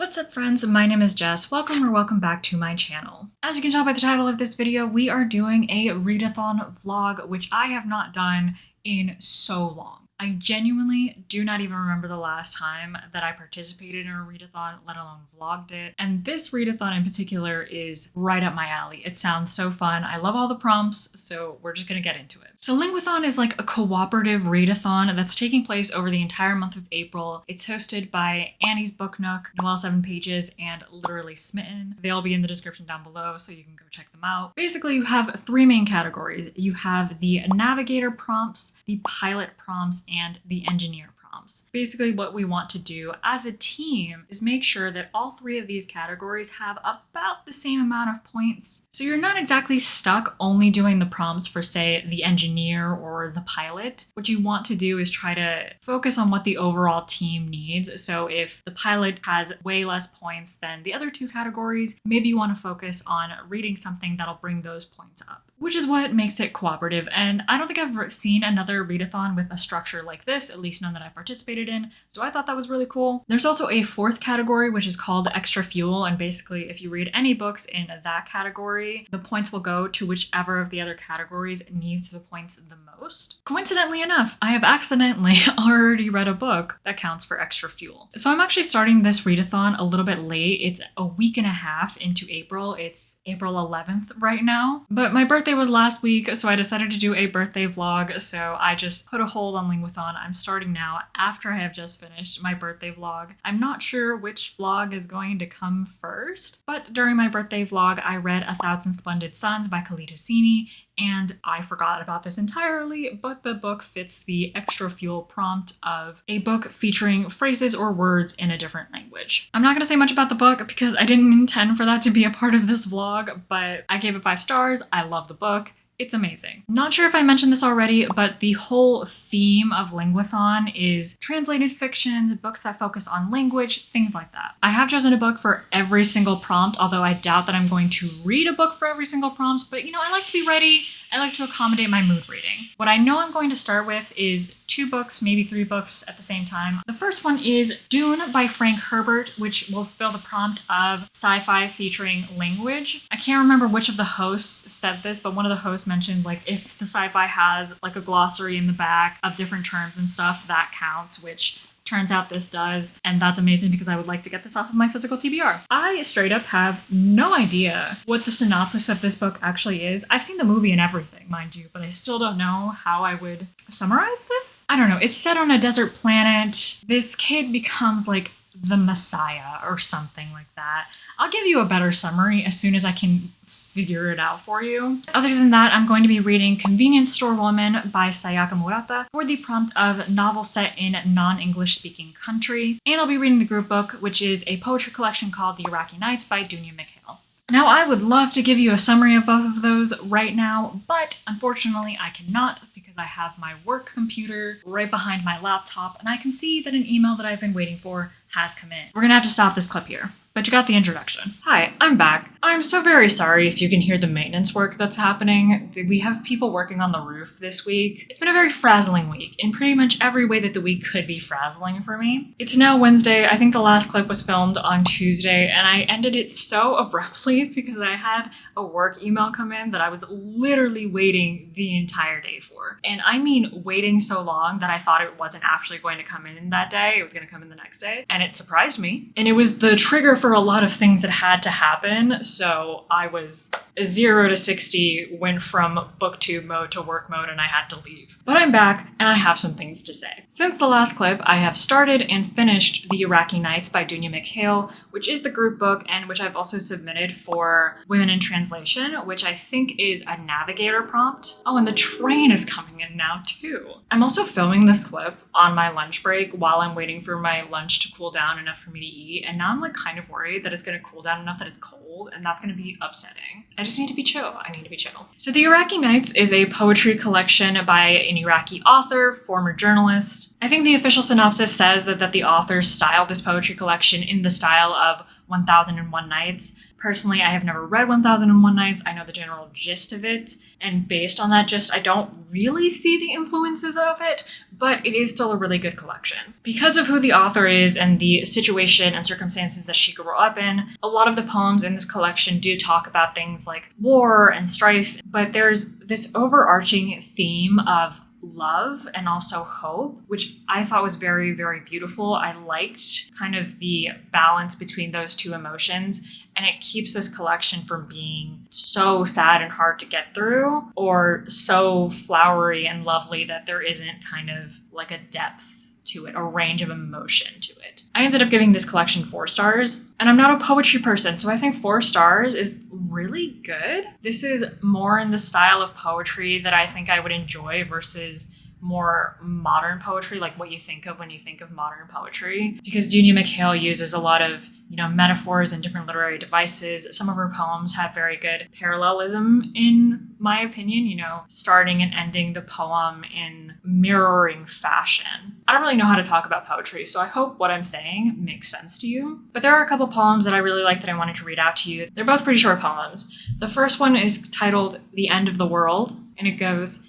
What's up friends, my name is Jess. Welcome back to my channel. As you can tell by the title of this video, we are doing a readathon vlog, which I have not done in so long. I genuinely do not even remember the last time that I participated in a readathon, let alone vlogged it. And this readathon in particular is right up my alley. It sounds so fun. I love all the prompts, so we're just gonna get into it. So Linguathon is like a cooperative readathon that's taking place over the entire month of April. It's hosted by Annie's Book Nook, Noelle 7 Pages, and Literally Smitten. They'll be in the description down below, so you can go check them out. Basically, you have three main categories. You have the navigator prompts, the pilot prompts, and the engineer prompts. Basically, what we want to do as a team is make sure that all three of these categories have about the same amount of points. So you're not exactly stuck only doing the prompts for, say, the engineer or the pilot. What you want to do is try to focus on what the overall team needs. So if the pilot has way less points than the other two categories, maybe you want to focus on reading something that'll bring those points up, which is what makes it cooperative. And I don't think I've seen another readathon with a structure like this, at least none that I participated in. So I thought that was really cool. There's also a fourth category, which is called extra fuel. And basically, if you read any books in that category, the points will go to whichever of the other categories needs the points the most. Coincidentally enough, I have accidentally already read a book that counts for extra fuel. So I'm actually starting this readathon a little bit late. It's a week and a half into April. It's April 11th right now, but my birthday was last week, so I decided to do a birthday vlog, so I just put a hold on Linguathon. I'm starting now after I have just finished my birthday vlog. I'm not sure which vlog is going to come first, but during my birthday vlog, I read 1,000 Splendid Suns by Khaled Hosseini, and I forgot about this entirely, but the book fits the extra fuel prompt of a book featuring phrases or words in a different language. I'm not going to say much about the book because I didn't intend for that to be a part of this vlog, but I gave it 5 stars. I love the book. It's amazing. Not sure if I mentioned this already, but the whole theme of Linguathon is translated fictions, books that focus on language, things like that. I have chosen a book for every single prompt, although I doubt that I'm going to read a book for every single prompt, but you know, I like to be ready. I like to accommodate my mood reading. What I know I'm going to start with is 2 books, maybe 3 books at the same time. The first one is Dune by Frank Herbert, which will fill the prompt of sci-fi featuring language. I can't remember which of the hosts said this, but one of the hosts mentioned like if the sci-fi has like a glossary in the back of different terms and stuff, that counts, which turns out this does, and that's amazing because I would like to get this off of my physical TBR. I straight up have no idea what the synopsis of this book actually is. I've seen the movie and everything, mind you, but I still don't know how I would summarize this. I don't know. It's set on a desert planet. This kid becomes like the Messiah or something like that. I'll give you a better summary as soon as I can figure it out for you. Other than that, I'm going to be reading Convenience Store Woman by Sayaka Murata for the prompt of novel set in non-English speaking country. And I'll be reading the group book, which is a poetry collection called The Iraqi Nights by Dunya Mikhail. Now, I would love to give you a summary of both of those right now, but unfortunately I cannot because I have my work computer right behind my laptop and I can see that an email that I've been waiting for has come in. We're gonna have to stop this clip here. But you got the introduction. Hi, I'm back. I'm so very sorry if you can hear the maintenance work that's happening. We have people working on the roof this week. It's been a very frazzling week in pretty much every way that the week could be frazzling for me. It's now Wednesday. I think the last clip was filmed on Tuesday and I ended it so abruptly because I had a work email come in that I was literally waiting the entire day for. And I mean waiting so long that I thought it wasn't actually going to come in that day. It was going to come in the next day. And it surprised me. And it was the trigger for a lot of things that had to happen. So I was 0 to 60, went from booktube mode to work mode, and I had to leave. But I'm back and I have some things to say. Since the last clip, I have started and finished The Iraqi Nights by Dunya Mikhail, which is the group book and which I've also submitted for Women in Translation, which I think is a navigator prompt. Oh, and the train is coming in now too. I'm also filming this clip on my lunch break while I'm waiting for my lunch to cool down enough for me to eat, and now I'm like kind of worried that it's going to cool down enough that it's cold, and that's going to be upsetting. I just need to be chill. I need to be chill. So The Iraqi Nights is a poetry collection by an Iraqi author, former journalist. I think the official synopsis says that the author styled this poetry collection in the style of 1001 Nights. Personally, I have never read 1001 Nights. I know the general gist of it, and based on that gist, I don't really see the influences of it, but it is still a really good collection. Because of who the author is and the situation and circumstances that she grew up in, a lot of the poems in this collection do talk about things like war and strife, but there's this overarching theme of love and also hope, which I thought was very, very beautiful. I liked kind of the balance between those two emotions, and it keeps this collection from being so sad and hard to get through, or so flowery and lovely that there isn't kind of like a depth to it, a range of emotion to it. I ended up giving this collection 4 stars, and I'm not a poetry person, so I think 4 stars is really good. This is more in the style of poetry that I think I would enjoy versus more modern poetry, like what you think of when you think of modern poetry. Because Dunya Mikhail uses a lot of, metaphors and different literary devices. Some of her poems have very good parallelism, in my opinion, starting and ending the poem in mirroring fashion. I don't really know how to talk about poetry, so I hope what I'm saying makes sense to you. But there are a couple poems that I really like that I wanted to read out to you. They're both pretty short poems. The first one is titled The End of the World, and it goes,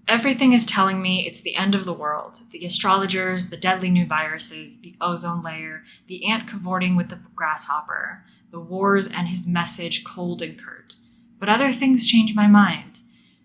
"Everything is telling me it's the end of the world. The astrologers, the deadly new viruses, the ozone layer, the ant cavorting with the grasshopper, the wars and his message cold and curt. But other things change my mind.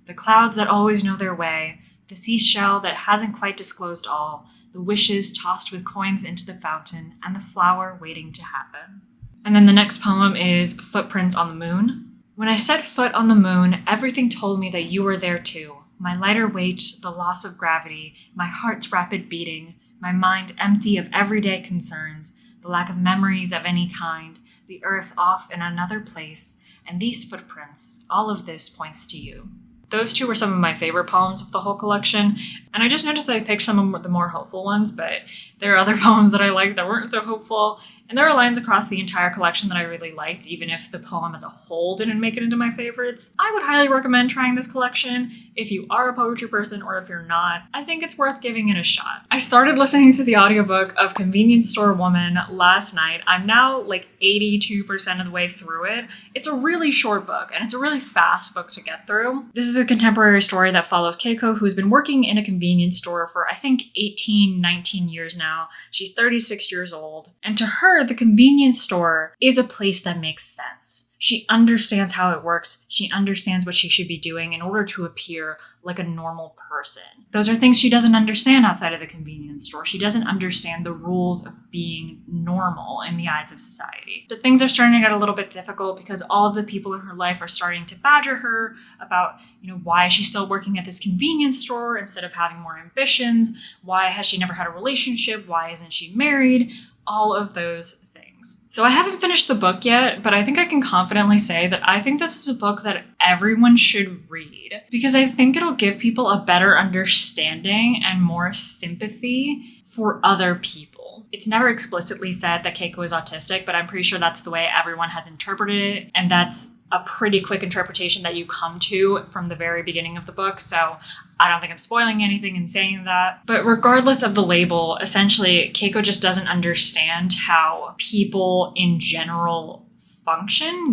The clouds that always know their way, the seashell that hasn't quite disclosed all, the wishes tossed with coins into the fountain, and the flower waiting to happen." And then the next poem is Footprints on the Moon. "When I set foot on the moon, everything told me that you were there too. My lighter weight, the loss of gravity, my heart's rapid beating, my mind empty of everyday concerns, the lack of memories of any kind, the earth off in another place, and these footprints, all of this points to you." Those two were some of my favorite poems of the whole collection, and I just noticed that I picked some of the more hopeful ones, but there are other poems that I liked that weren't so hopeful, and there are lines across the entire collection that I really liked, even if the poem as a whole didn't make it into my favorites. I would highly recommend trying this collection if you are a poetry person, or if you're not. I think it's worth giving it a shot. I started listening to the audiobook of Convenience Store Woman last night. I'm now like 82% of the way through it. It's a really short book, and it's a really fast book to get through. This is a contemporary story that follows Keiko, who's been working in a convenience store for I think 18, 19 years now. She's 36 years old, and to her, the convenience store is a place that makes sense. She understands how it works. She understands what she should be doing in order to appear like a normal person. Those are things she doesn't understand outside of the convenience store. She doesn't understand the rules of being normal in the eyes of society. But things are starting to get a little bit difficult because all of the people in her life are starting to badger her about, why is she still working at this convenience store instead of having more ambitions? Why has she never had a relationship? Why isn't she married? All of those things. So I haven't finished the book yet, but I think I can confidently say that I think this is a book that everyone should read, because I think it'll give people a better understanding and more sympathy for other people. It's never explicitly said that Keiko is autistic, but I'm pretty sure that's the way everyone has interpreted it, and that's a pretty quick interpretation that you come to from the very beginning of the book, so I don't think I'm spoiling anything in saying that. But regardless of the label, essentially, Keiko just doesn't understand how people in general function,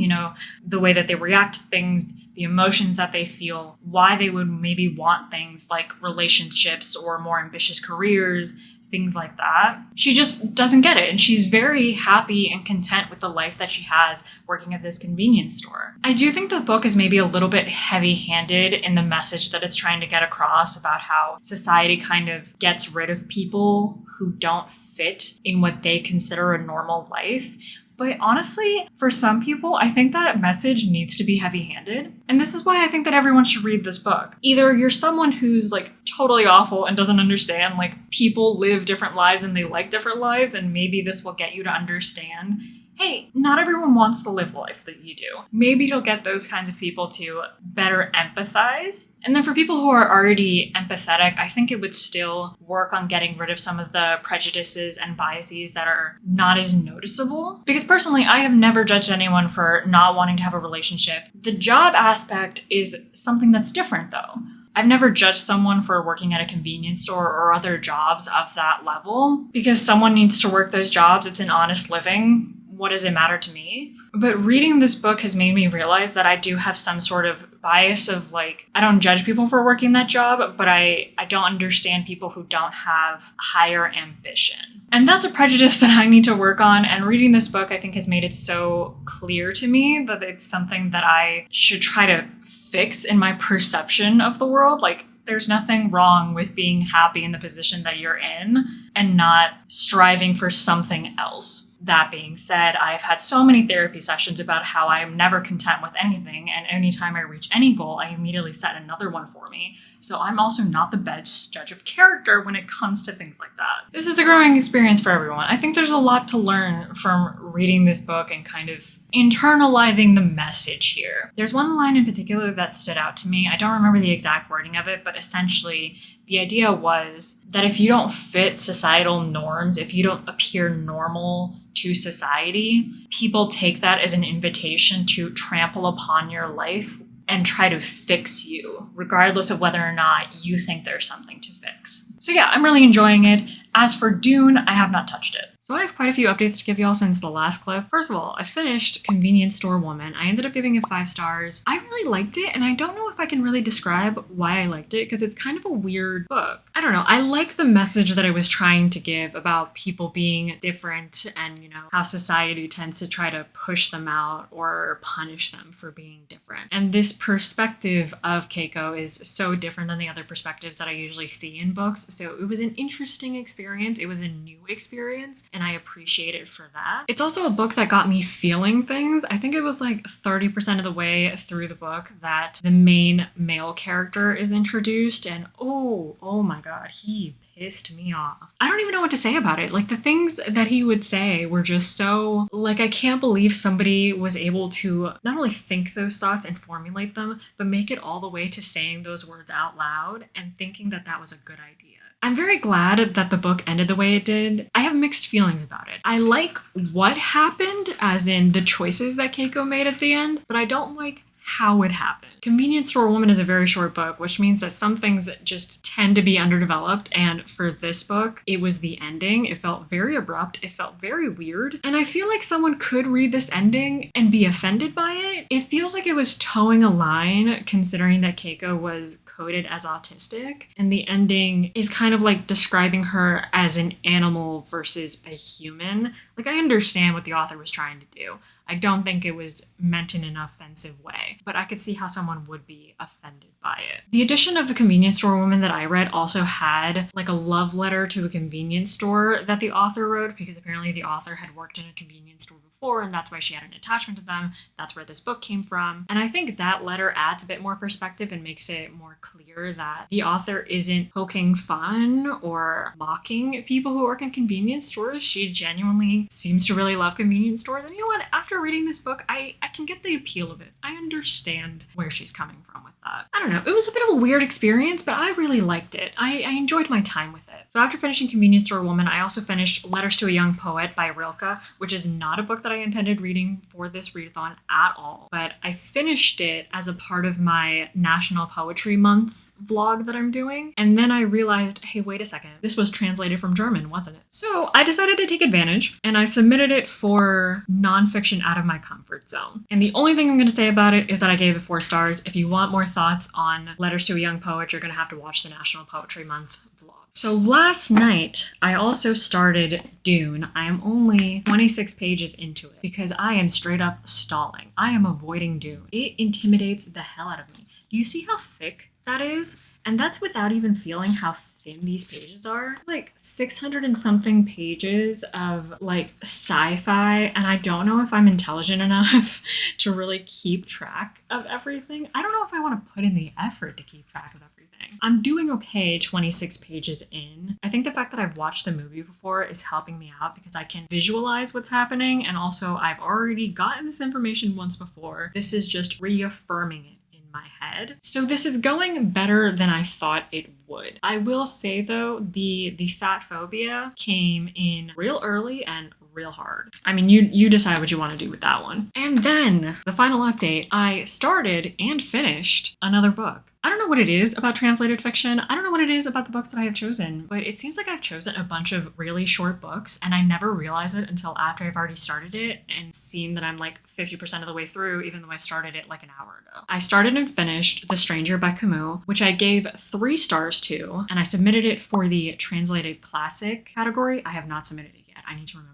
the way that they react to things, the emotions that they feel, why they would maybe want things like relationships or more ambitious careers, things like that. She just doesn't get it, and she's very happy and content with the life that she has working at this convenience store. I do think the book is maybe a little bit heavy-handed in the message that it's trying to get across about how society kind of gets rid of people who don't fit in what they consider a normal life. But honestly, for some people, I think that message needs to be heavy-handed. And this is why I think that everyone should read this book. Either you're someone who's totally awful and doesn't understand, people live different lives and they like different lives, and maybe this will get you to understand, hey, not everyone wants to live the life that you do. Maybe it'll get those kinds of people to better empathize. And then for people who are already empathetic, I think it would still work on getting rid of some of the prejudices and biases that are not as noticeable. Because personally, I have never judged anyone for not wanting to have a relationship. The job aspect is something that's different, though. I've never judged someone for working at a convenience store or other jobs of that level, because someone needs to work those jobs. It's an honest living. what does it matter to me? But reading this book has made me realize that I do have some sort of bias of like, I don't judge people for working that job, but I don't understand people who don't have higher ambition. And that's a prejudice that I need to work on. And reading this book, I think, has made it so clear to me that it's something that I should try to fix in my perception of the world. Like, there's nothing wrong with being happy in the position that you're in and not striving for something else. That being said, I've had so many therapy sessions about how I am never content with anything, and anytime I reach any goal, I immediately set another one for me. So I'm also not the best judge of character when it comes to things like that. This is a growing experience for everyone. I think there's a lot to learn from reading this book and kind of internalizing the message here. There's one line in particular that stood out to me. I don't remember the exact wording of it, but essentially the idea was that if you don't fit societal norms, if you don't appear normal to society, people take that as an invitation to trample upon your life and try to fix you, regardless of whether or not you think there's something to fix. So yeah, I'm really enjoying it. As for Dune, I have not touched it. So I have quite a few updates to give y'all since the last clip. First of all, I finished Convenience Store Woman. I ended up giving it 5 stars. I really liked it, and I don't know if I can really describe why I liked it, because it's kind of a weird book. I don't know. I like the message that I was trying to give about people being different and, you know, how society tends to try to push them out or punish them for being different. And this perspective of Keiko is so different than the other perspectives that I usually see in books. So it was an interesting experience. It was a new experience, and I appreciate it for that. It's also a book that got me feeling things. I think it was like 30% of the way through the book that the main male character is introduced, and oh my god, he pissed me off. I don't even know what to say about it. Like, the things that he would say were just so, like, I can't believe somebody was able to not only think those thoughts and formulate them, but make it all the way to saying those words out loud and thinking that that was a good idea. I'm very glad that the book ended the way it did. I have mixed feelings about it. I like what happened, as in the choices that Keiko made at the end, but I don't like how it happened. Convenience Store Woman is a very short book, which means that some things just tend to be underdeveloped, and for this book, it was the ending. It felt very abrupt, it felt very weird, and I feel like someone could read this ending and be offended by it. It feels like it was towing a line, considering that Keiko was coded as autistic, and the ending is kind of like describing her as an animal versus a human. Like, I understand what the author was trying to do. I don't think it was meant in an offensive way, but I could see how someone would be offended by it. The edition of The Convenience Store Woman that I read also had like a love letter to a convenience store that the author wrote, because apparently the author had worked in a convenience store before, and that's why she had an attachment to them. That's where this book came from. And I think that letter adds a bit more perspective and makes it more clear that the author isn't poking fun or mocking people who work in convenience stores. She genuinely seems to really love convenience stores. And you know what? After reading this book, I can get the appeal of it. I understand where she's coming from with that. I don't know. It was a bit of a weird experience, but I really liked it. I enjoyed my time with it. So after finishing Convenience Store Woman, I also finished Letters to a Young Poet by Rilka, which is not a book that I intended reading for this readathon at all. But I finished it as a part of my National Poetry Month vlog that I'm doing. And then I realized, hey, wait a second, this was translated from German, wasn't it? So I decided to take advantage, and I submitted it for nonfiction out of my comfort zone. And the only thing I'm going to say about it is that I gave it 4 stars. If you want more thoughts on Letters to a Young Poet, you're going to have to watch the National Poetry Month vlog. So last night, I also started Dune. I am only 26 pages into it because I am straight up stalling. I am avoiding Dune. It intimidates the hell out of me. Do you see how thick that is? And that's without even feeling how thin these pages are. Like 600 and something pages of like sci-fi, and I don't know if I'm intelligent enough to really keep track of everything. I don't know if I want to put in the effort to keep track of everything. I'm doing okay 26 pages in. I think the fact that I've watched the movie before is helping me out because I can visualize what's happening, and also I've already gotten this information once before. This is just reaffirming it my head. So this is going better than I thought it would. I will say though, the fat phobia came in real early and real hard. I mean, you decide what you want to do with that one. And then the final update, I started and finished another book. I don't know what it is about translated fiction. I don't know what it is about the books that I have chosen, but it seems like I've chosen a bunch of really short books and I never realize it until after I've already started it and seen that I'm like 50% of the way through, even though I started it like an hour ago. I started and finished The Stranger by Camus, which I gave 3 stars to, and I submitted it for the translated classic category. I have not submitted it yet. I need to remember.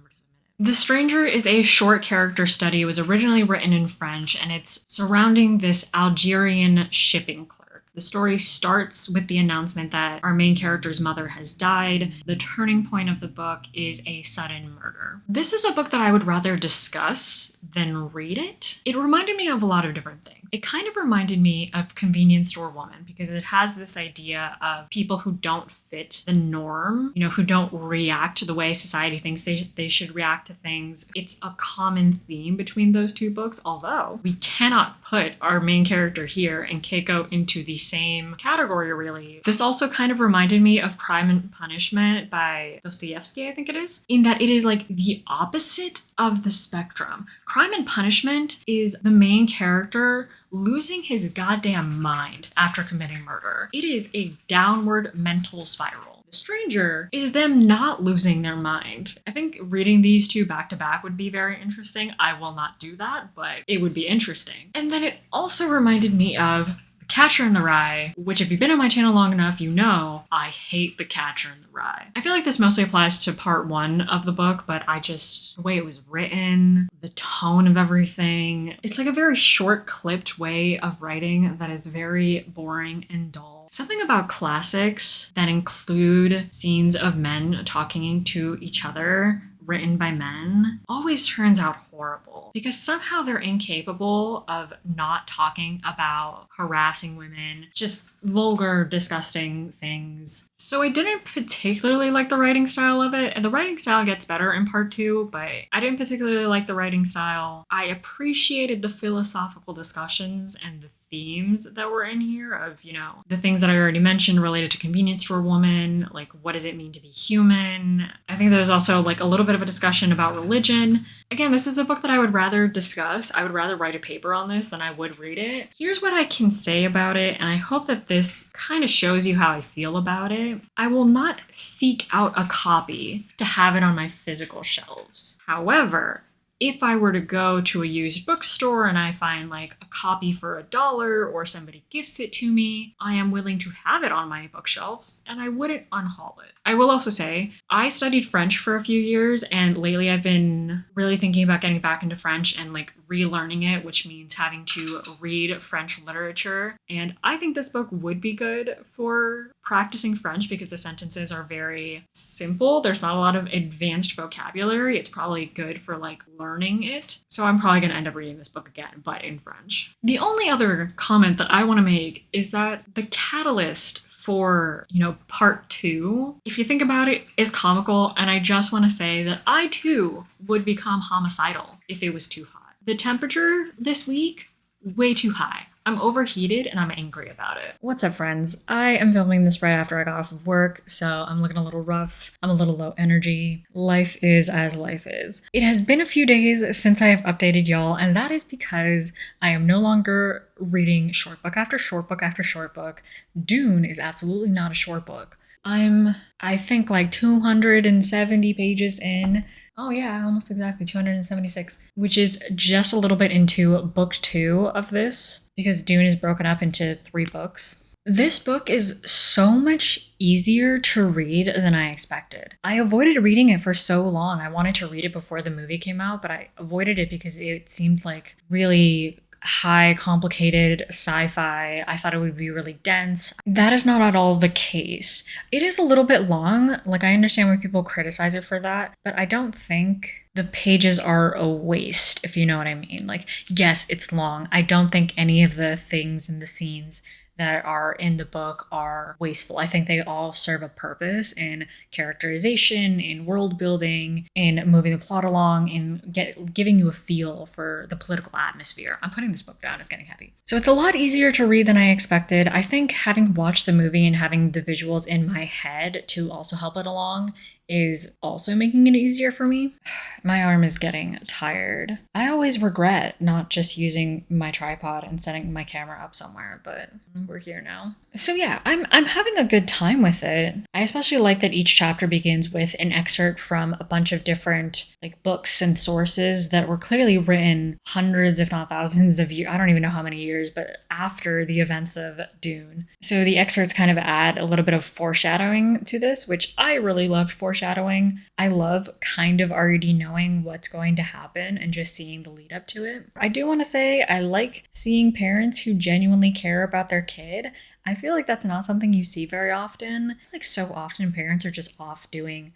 The Stranger is a short character study. It was originally written in French, and it's surrounding this Algerian shipping clerk. The story starts with the announcement that our main character's mother has died. The turning point of the book is a sudden murder. This is a book that I would rather discuss than read it. It reminded me of a lot of different things. It kind of reminded me of Convenience Store Woman because it has this idea of people who don't fit the norm, who don't react to the way society thinks they should react to things. It's a common theme between those 2 books, although we cannot put our main character here and Keiko into the same category, really. This also kind of reminded me of Crime and Punishment by Dostoevsky, I think it is, in that it is like the opposite of the spectrum. Crime and Punishment is the main character losing his goddamn mind after committing murder. It is a downward mental spiral. The Stranger is them not losing their mind. I think reading these 2 back to back would be very interesting. I will not do that, but it would be interesting. And then it also reminded me of The Catcher in the Rye, which if you've been on my channel long enough, you know I hate The Catcher in the Rye. I feel like this mostly applies to part 1 of the book, but the way it was written, the tone of everything, it's like a very short clipped way of writing that is very boring and dull. Something about classics that include scenes of men talking to each other written by men always turns out horrible because somehow they're incapable of not talking about harassing women, just vulgar, disgusting things. So I didn't particularly like the writing style of it, and the writing style gets better in part 2, but I didn't particularly like the writing style. I appreciated the philosophical discussions and the themes that were in here of, the things that I already mentioned related to Convenience Store Woman, like what does it mean to be human? I think there's also like a little bit of a discussion about religion. Again, this is a book that I would rather discuss. I would rather write a paper on this than I would read it. Here's what I can say about it, and I hope that this kind of shows you how I feel about it. I will not seek out a copy to have it on my physical shelves. However, if I were to go to a used bookstore and I find like a copy for $1 or somebody gifts it to me, I am willing to have it on my bookshelves and I wouldn't unhaul it. I will also say I studied French for a few years and lately I've been really thinking about getting back into French and like relearning it, which means having to read French literature. And I think this book would be good for practicing French because the sentences are very simple. There's not a lot of advanced vocabulary. It's probably good for like learning it. So I'm probably going to end up reading this book again, but in French. The only other comment that I want to make is that the catalyst for, part 2, if you think about it, is comical. And I just want to say that I too would become homicidal if it was too hot. The temperature this week, way too high. I'm overheated and I'm angry about it. What's up, friends? I am filming this right after I got off of work, so I'm looking a little rough. I'm a little low energy. Life is as life is. It has been a few days since I have updated y'all, and that is because I am no longer reading short book after short book after short book. Dune is absolutely not a short book. I think like 270 pages in. Oh yeah, almost exactly 276, which is just a little bit into book 2 of this because Dune is broken up into 3 books. This book is so much easier to read than I expected. I avoided reading it for so long. I wanted to read it before the movie came out, but I avoided it because it seemed like really high, complicated sci-fi. I thought it would be really dense. That is not at all the case. It is a little bit long. Like, I understand when people criticize it for that, but I don't think the pages are a waste, if you know what I mean. Like, yes, it's long. I don't think any of the things in the scenes that are in the book are wasteful. I think they all serve a purpose in characterization, in world building, in moving the plot along, in giving you a feel for the political atmosphere. I'm putting this book down, it's getting heavy. So it's a lot easier to read than I expected. I think having watched the movie and having the visuals in my head to also help it along is also making it easier for me. My arm is getting tired. I always regret not just using my tripod and setting my camera up somewhere, but we're here now. So yeah, I'm having a good time with it. I especially like that each chapter begins with an excerpt from a bunch of different books and sources that were clearly written hundreds, if not thousands of years, I don't even know how many years, but after the events of Dune. So the excerpts kind of add a little bit of foreshadowing to this, which I really loved foreshadowing. I love kind of already knowing what's going to happen and just seeing the lead up to it. I do want to say I like seeing parents who genuinely care about their kid. I feel like that's not something you see very often. So often parents are just off doing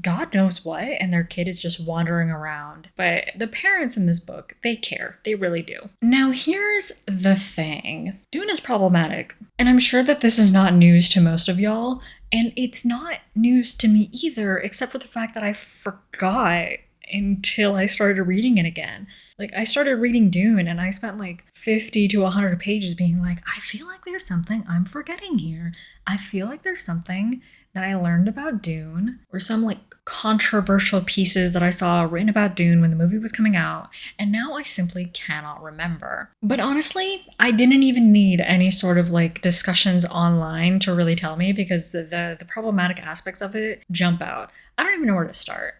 God knows what, and their kid is just wandering around. But the parents in this book, they care. They really do. Now, here's the thing. Dune is problematic, and I'm sure that this is not news to most of y'all, and it's not news to me either, except for the fact that I forgot until I started reading it again. I started reading Dune, and I spent 50 to 100 pages being I feel like there's something I'm forgetting here. I feel like there's something that I learned about Dune, or some controversial pieces that I saw written about Dune when the movie was coming out, and now I simply cannot remember. But honestly, I didn't even need any sort of discussions online to really tell me, because the problematic aspects of it jump out. I don't even know where to start.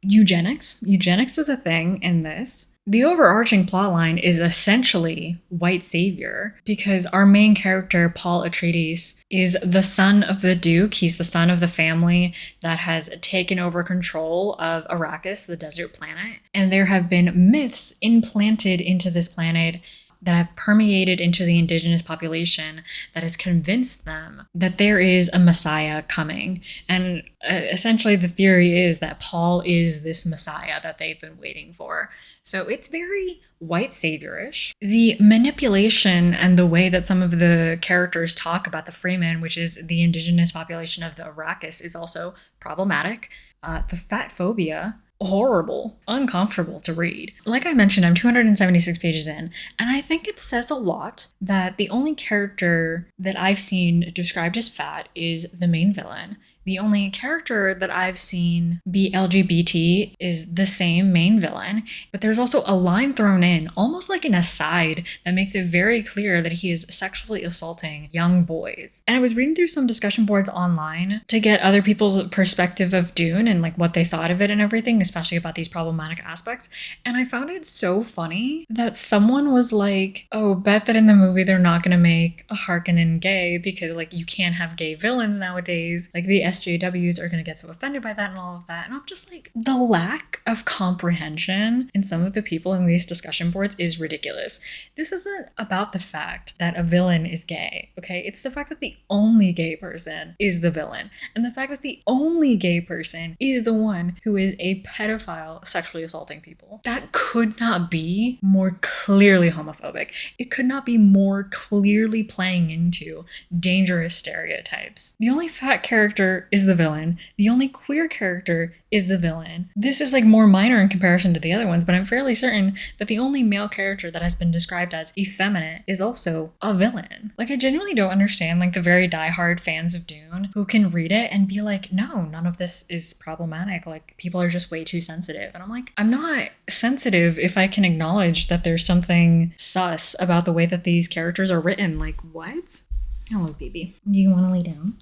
Eugenics. Eugenics is a thing in this. The overarching plotline is essentially white savior, because our main character, Paul Atreides, is the son of the Duke. He's the son of the family that has taken over control of Arrakis, the desert planet. And there have been myths implanted into this planet that have permeated into the indigenous population that has convinced them that there is a Messiah coming. And essentially the theory is that Paul is this Messiah that they've been waiting for. So it's very white saviorish. The manipulation and the way that some of the characters talk about the Freeman, which is the indigenous population of the Arrakis, is also problematic. The fat phobia, horrible, uncomfortable to read. Like I mentioned, I'm 276 pages in, and I think it says a lot that the only character that I've seen described as fat is the main villain. The only character that I've seen be LGBT is the same main villain, but there's also a line thrown in, almost like an aside, that makes it very clear that he is sexually assaulting young boys. And I was reading through some discussion boards online to get other people's perspective of Dune and what they thought of it and everything, especially about these problematic aspects. And I found it so funny that someone was like, oh, bet that in the movie they're not gonna make a Harkonnen gay because you can't have gay villains nowadays. The SJWs are going to get so offended by that and all of that. And I'm just the lack of comprehension in some of the people in these discussion boards is ridiculous. This isn't about the fact that a villain is gay, okay? It's the fact that the only gay person is the villain. And the fact that the only gay person is the one who is a pedophile sexually assaulting people. That could not be more clearly homophobic. It could not be more clearly playing into dangerous stereotypes. The only fat character is the villain. The only queer character is the villain. This is more minor in comparison to the other ones, but I'm fairly certain that the only male character that has been described as effeminate is also a villain. I genuinely don't understand the very diehard fans of Dune who can read it and be no, none of this is problematic. People are just way too sensitive. And I'm not sensitive if I can acknowledge that there's something sus about the way that these characters are written. What? Hello, baby. Do you want to lay down?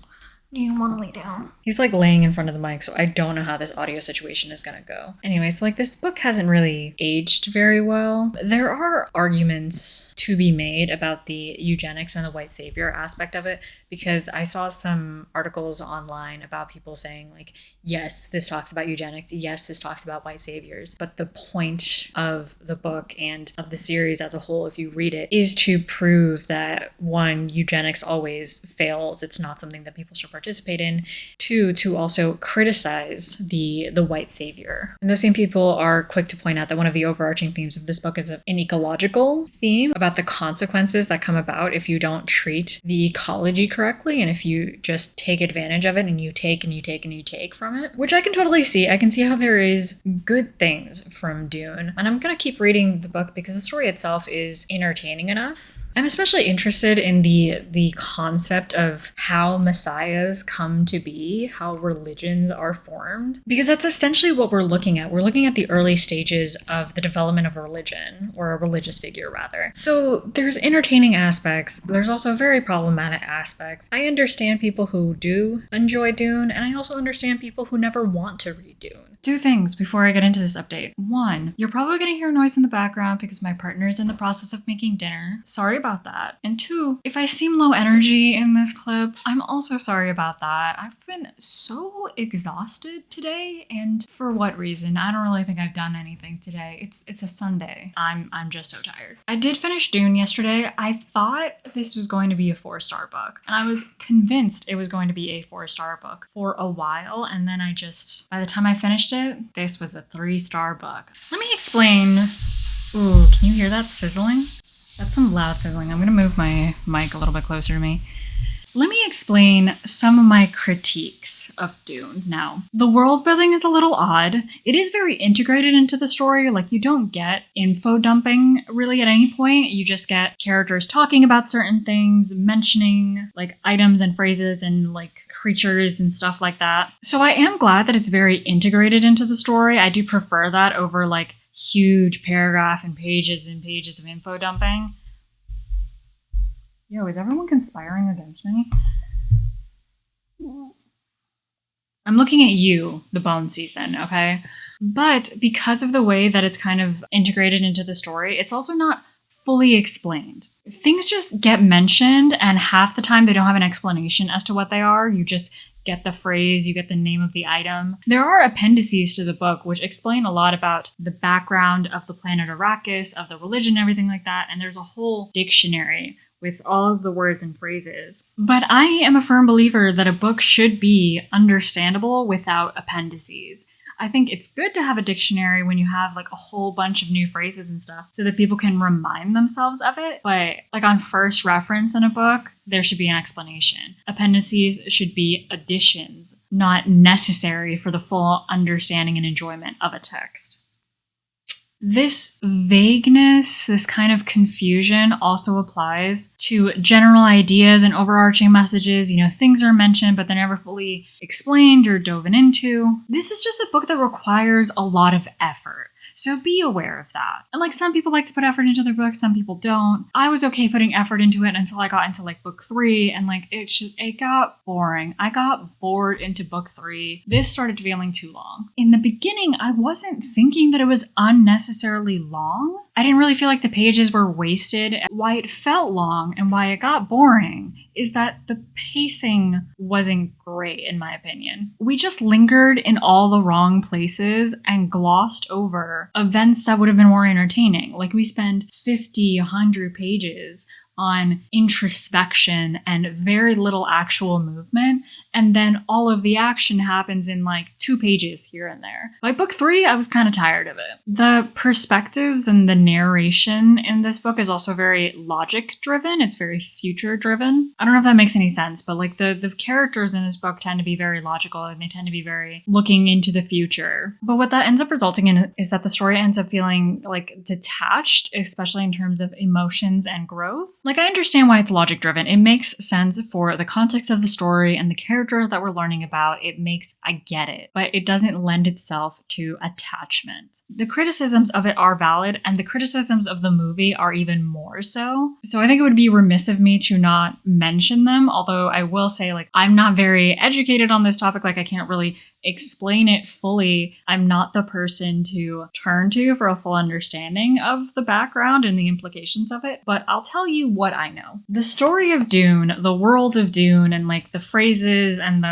Do you want to lay down? He's laying in front of the mic, so I don't know how this audio situation is gonna go. Anyway, so this book hasn't really aged very well. There are arguments to be made about the eugenics and the white savior aspect of it, because I saw some articles online about people saying yes, this talks about eugenics, yes, this talks about white saviors, but the point of the book and of the series as a whole, if you read it, is to prove that one, eugenics always fails. It's not something that people should participate in. Two, to also criticize the white savior. And those same people are quick to point out that one of the overarching themes of this book is an ecological theme about the consequences that come about if you don't treat the ecology correctly and if you just take advantage of it and you take and you take and you take from it, which I can totally see. I can see how there is good things from Dune. And I'm going to keep reading the book because the story itself is entertaining enough. I'm especially interested in the concept of how messiahs come to be, how religions are formed, because that's essentially what we're looking at. We're looking at the early stages of the development of a religion, or a religious figure rather. So there's entertaining aspects, there's also very problematic aspects. I understand people who do enjoy Dune, and I also understand people who never want to read Dune. Two things before I get into this update. One, you're probably going to hear noise in the background because my partner is in the process of making dinner. Sorry about that. And two, if I seem low energy in this clip, I'm also sorry about that. I've been so exhausted today, and for what reason? I don't really think I've done anything today. It's a Sunday. I'm just so tired. I did finish Dune yesterday. I thought this was going to be a 4-star book, and I was convinced it was going to be a 4-star book for a while, and then by the time I finished it, this was a 3-star book. Let me explain. Ooh, can you hear that sizzling? That's some loud sizzling. I'm gonna move my mic a little bit closer to me. Let me explain some of my critiques of Dune now. The world building is a little odd. It is very integrated into the story. Like, you don't get info dumping really at any point. You just get characters talking about certain things, mentioning like items and phrases and like creatures and stuff like that. So I am glad that it's very integrated into the story. I do prefer that over like huge paragraph and pages of info dumping. Yo, is everyone conspiring against me? I'm looking at you, the Bone Season, okay? But because of the way that it's kind of integrated into the story, it's also not fully explained. Things just get mentioned, and half the time they don't have an explanation as to what they are. You just get the phrase, you get the name of the item. There are appendices to the book which explain a lot about the background of the planet Arrakis, of the religion, everything like that, and there's a whole dictionary with all of the words and phrases. But I am a firm believer that a book should be understandable without appendices. I think it's good to have a dictionary when you have like a whole bunch of new phrases and stuff so that people can remind themselves of it. But like on first reference in a book, there should be an explanation. Appendices should be additions, not necessary for the full understanding and enjoyment of a text. This vagueness, this kind of confusion also applies to general ideas and overarching messages. You know, things are mentioned, but they're never fully explained or dove into. This is just a book that requires a lot of effort. So be aware of that. And like, some people like to put effort into their books, some people don't. I was okay putting effort into it until I got into like book 3, and like it got boring. I got bored into book 3. This started feeling too long. In the beginning, I wasn't thinking that it was unnecessarily long. I didn't really feel like the pages were wasted. Why it felt long and why it got boring is that the pacing wasn't great, in my opinion. We just lingered in all the wrong places and glossed over events that would have been more entertaining. Like, we spend 50, 100 pages on introspection and very little actual movement, and then all of the action happens in like 2 pages here and there. By book 3, I was kind of tired of it. The perspectives and the narration in this book is also very logic driven. It's very future driven. I don't know if that makes any sense, but like the characters in this book tend to be very logical, and they tend to be very looking into the future. But what that ends up resulting in is that the story ends up feeling like detached, especially in terms of emotions and growth. Like, I understand why it's logic driven. It makes sense for the context of the story and the characters that we're learning about. I get it, but it doesn't lend itself to attachment. The criticisms of it are valid, and the criticisms of the movie are even more so. So I think it would be remiss of me to not mention them, although I will say, like, I'm not very educated on this topic. Like, I can't really explain it fully. I'm not the person to turn to for a full understanding of the background and the implications of it, but I'll tell you what I know. The story of Dune, the world of Dune, and like the phrases and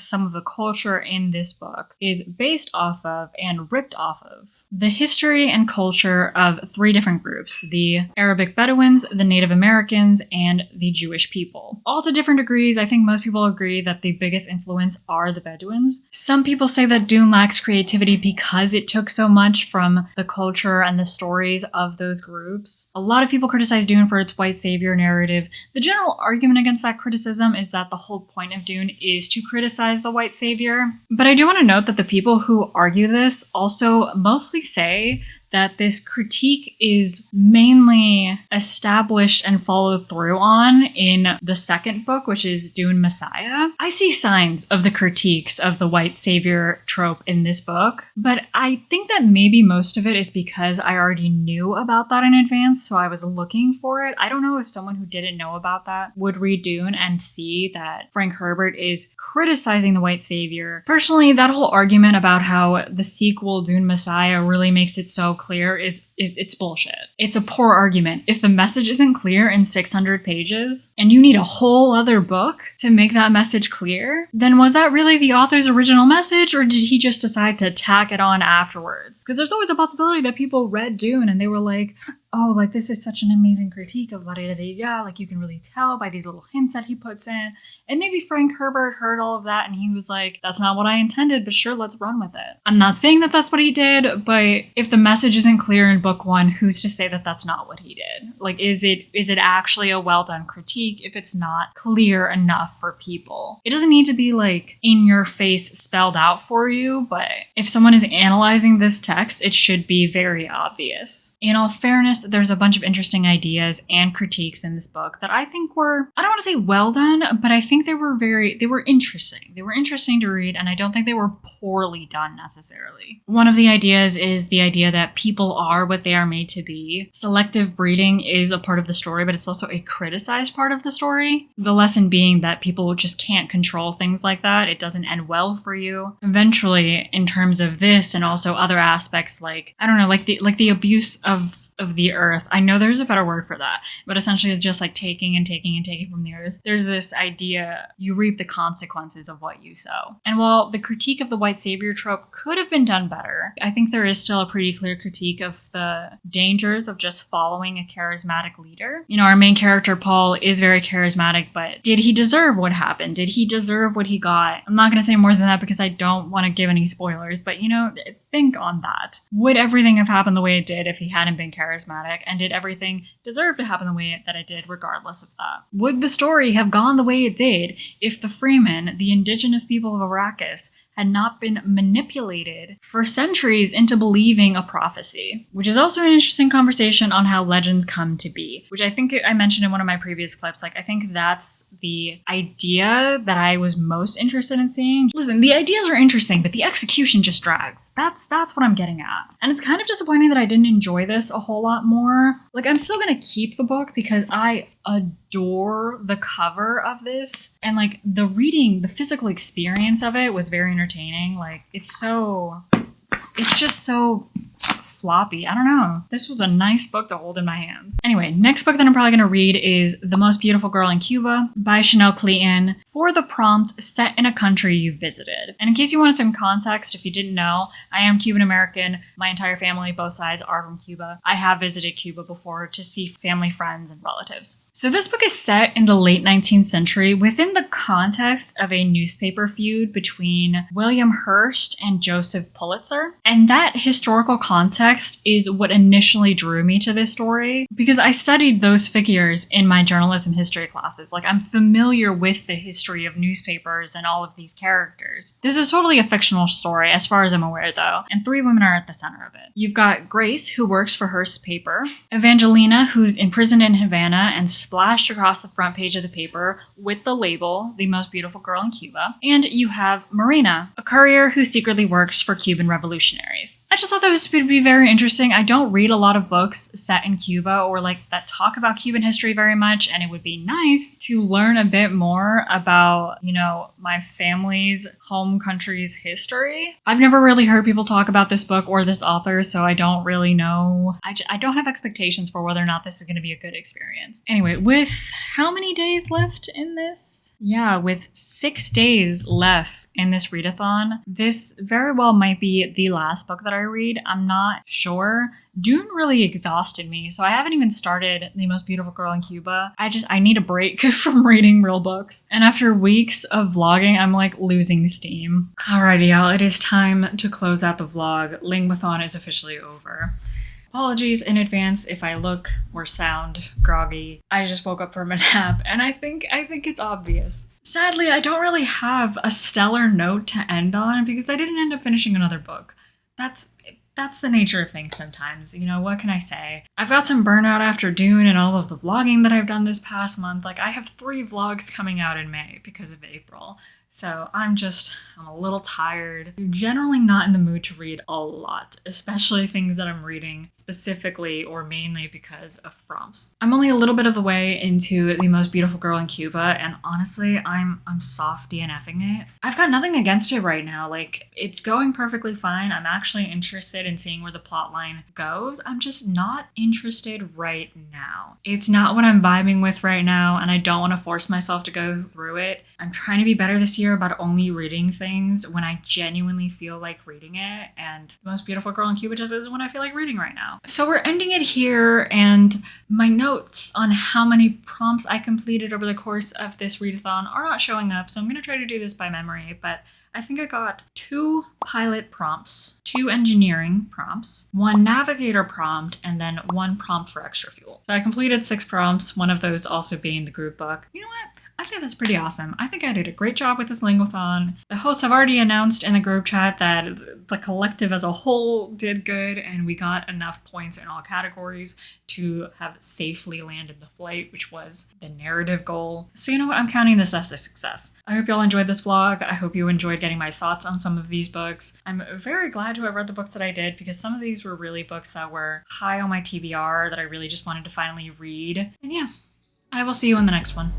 some of the culture in this book is based off of and ripped off of the history and culture of three different groups: the Arabic Bedouins, the Native Americans, and the Jewish people. All to different degrees. I think most people agree that the biggest influence are the Bedouins. Some people say that Dune lacks creativity because it took so much from the culture and the stories of those groups. A lot of people criticize Dune for its white savior narrative. The general argument against that criticism is that the whole point of Dune is to criticize the white savior. But I do want to note that the people who argue this also mostly say that this critique is mainly established and followed through on in the second book, which is Dune Messiah. I see signs of the critiques of the white savior trope in this book, but I think that maybe most of it is because I already knew about that in advance, so I was looking for it. I don't know if someone who didn't know about that would read Dune and see that Frank Herbert is criticizing the white savior. Personally, that whole argument about how the sequel, Dune Messiah, really makes it so clear it's bullshit. It's a poor argument. If the message isn't clear in 600 pages and you need a whole other book to make that message clear, then was that really the author's original message, or did he just decide to tack it on afterwards? Because there's always a possibility that people read Dune and they were like, oh, like this is such an amazing critique of la-da-da-da-da, like you can really tell by these little hints that he puts in. And maybe Frank Herbert heard all of that and he was like, that's not what I intended, but sure, let's run with it. I'm not saying that that's what he did, but if the message isn't clear in book one, who's to say that that's not what he did? Like, is it actually a well-done critique if it's not clear enough for people? It doesn't need to be like in your face spelled out for you, but if someone is analyzing this text, it should be very obvious. In all fairness, there's a bunch of interesting ideas and critiques in this book that I think were, I don't want to say well done, but I think they were interesting. They were interesting to read, and I don't think they were poorly done necessarily. One of the ideas is the idea that people are what they are made to be. Selective breeding is a part of the story, but it's also a criticized part of the story. The lesson being that people just can't control things like that. It doesn't end well for you. Eventually, in terms of this and also other aspects like, I don't know, like the abuse of the earth. I know there's a better word for that, but essentially it's just like taking and taking and taking from the earth. There's this idea you reap the consequences of what you sow. And while the critique of the white savior trope could have been done better, I think there is still a pretty clear critique of the dangers of just following a charismatic leader. You know, our main character, Paul, is very charismatic, but did he deserve what happened? Did he deserve what he got? I'm not going to say more than that because I don't want to give any spoilers, but you know, think on that. Would everything have happened the way it did if he hadn't been charismatic? And did everything deserve to happen the way that it did regardless of that? Would the story have gone the way it did if the Freemen, the indigenous people of Arrakis, had not been manipulated for centuries into believing a prophecy? Which is also an interesting conversation on how legends come to be, which I think I mentioned in one of my previous clips. Like, I think that's the idea that I was most interested in seeing. Listen, the ideas are interesting, but the execution just drags. That's what I'm getting at. And it's kind of disappointing that I didn't enjoy this a whole lot more. Like, I'm still gonna keep the book because I adore the cover of this, and like the reading, the physical experience of it was very entertaining. Like, it's just so floppy. I don't know. This was a nice book to hold in my hands. Anyway, next book that I'm probably going to read is The Most Beautiful Girl in Cuba by Chanel Cleeton, for the prompt set in a country you visited. And in case you wanted some context, if you didn't know, I am Cuban American. My entire family, both sides, are from Cuba. I have visited Cuba before to see family, friends, and relatives. So this book is set in the late 19th century within the context of a newspaper feud between William Hearst and Joseph Pulitzer. And that historical context is what initially drew me to this story, because I studied those figures in my journalism history classes. Like, I'm familiar with the history of newspapers and all of these characters. This is totally a fictional story, as far as I'm aware, though, and three women are at the center of it. You've got Grace, who works for Hearst's paper, Evangelina, who's imprisoned in Havana and splashed across the front page of the paper with the label, The Most Beautiful Girl in Cuba, and you have Marina, a courier who secretly works for Cuban revolutionaries. I just thought that would be very interesting. I don't read a lot of books set in Cuba or like that talk about Cuban history very much, and it would be nice to learn a bit more about, you know, my family's home country's history. I've never really heard people talk about this book or this author, so I don't really know. I don't have expectations for whether or not this is going to be a good experience. Anyway, with how many days left in this? Yeah, with 6 days left in this readathon, this very well might be the last book that I read. I'm not sure. Dune really exhausted me, so I haven't even started The Most Beautiful Girl in Cuba. I need a break from reading real books. And after weeks of vlogging, I'm like losing steam. Alrighty, y'all, it is time to close out the vlog. Linguathon is officially over. Apologies in advance if I look or sound groggy. I just woke up from a nap and I think it's obvious. Sadly, I don't really have a stellar note to end on because I didn't end up finishing another book. That's the nature of things sometimes. You know, what can I say? I've got some burnout after Dune and all of the vlogging that I've done this past month. Like, I have 3 vlogs coming out in May because of April. So I'm a little tired. I'm generally not in the mood to read a lot, especially things that I'm reading specifically or mainly because of prompts. I'm only a little bit of the way into The Most Beautiful Girl in Cuba, and honestly, I'm soft DNFing it. I've got nothing against it right now. Like, it's going perfectly fine. I'm actually interested in seeing where the plot line goes. I'm just not interested right now. It's not what I'm vibing with right now, and I don't want to force myself to go through it. I'm trying to be better this year about only reading things when I genuinely feel like reading it, and The Most Beautiful Girl in Cuba just is when I feel like reading right now. So we're ending it here, and my notes on how many prompts I completed over the course of this readathon are not showing up, so I'm going to try to do this by memory, but I think I got 2 pilot prompts, 2 engineering prompts, 1 navigator prompt, and then 1 prompt for extra fuel. So I completed 6 prompts, one of those also being the group book. You know what? I think that's pretty awesome. I think I did a great job with this Linguathon. The hosts have already announced in the group chat that the collective as a whole did good, and we got enough points in all categories to have safely landed the flight, which was the narrative goal. So you know what? I'm counting this as a success. I hope y'all enjoyed this vlog. I hope you enjoyed getting my thoughts on some of these books. I'm very glad to have read the books that I did because some of these were really books that were high on my TBR that I really just wanted to finally read. And yeah, I will see you in the next one.